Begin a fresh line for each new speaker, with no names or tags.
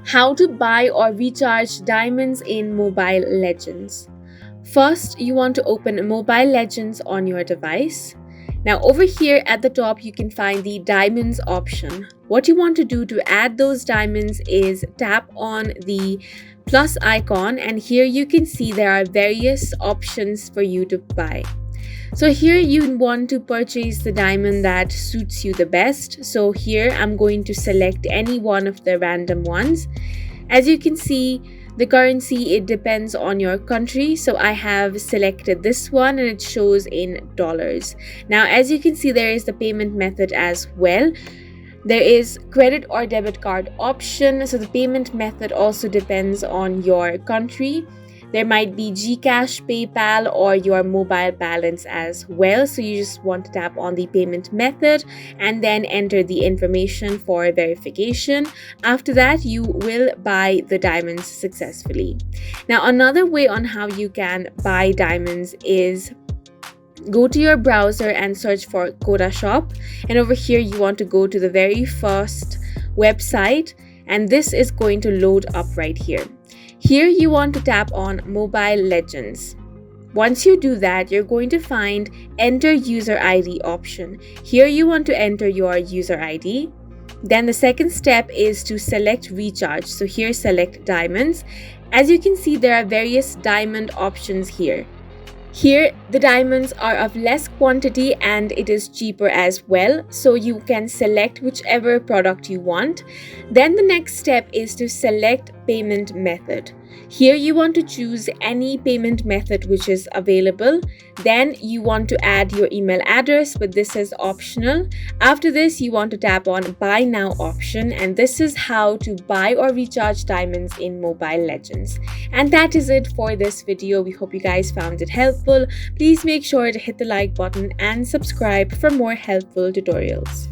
How to buy or recharge diamonds in Mobile Legends. First, you want to open Mobile Legends on your device. Now over here at the top, you can find the diamonds option. What you want to do to add those diamonds is tap on the plus icon, and here you can see there are various options for you to buy. So here you want to purchase the diamond that suits you the best. So here I'm going to select any one of the random ones. As you can see, the currency, it depends on your country. So I have selected this one and it shows in dollars. Now, as you can see, there is the payment method as well. There is credit or debit card option. So the payment method also depends on your country. There might be Gcash, PayPal, or your mobile balance as well. So you just want to tap on the payment method and then enter the information for verification. After that, you will buy the diamonds successfully. Now, another way on how you can buy diamonds is go to your browser and search for Coda Shop. And over here, you want to go to the very first website, and this is going to load up right here. Here you want to tap on Mobile Legends. Once you do that, you're going to find Enter User ID option. Here you want to enter your user ID. Then the second step is to select Recharge. So here select Diamonds. As you can see, there are various diamond options here. Here, the diamonds are of less quantity and it is cheaper as well. So you can select whichever product you want. Then the next step is to select payment method. Here you want to choose any payment method which is available. Then you want to add your email address, but this is optional. After this, you want to tap on Buy Now option, and this is how to buy or recharge diamonds in Mobile Legends. And that is it for this video. We hope you guys found it helpful. Please make sure to hit the like button and subscribe for more helpful tutorials.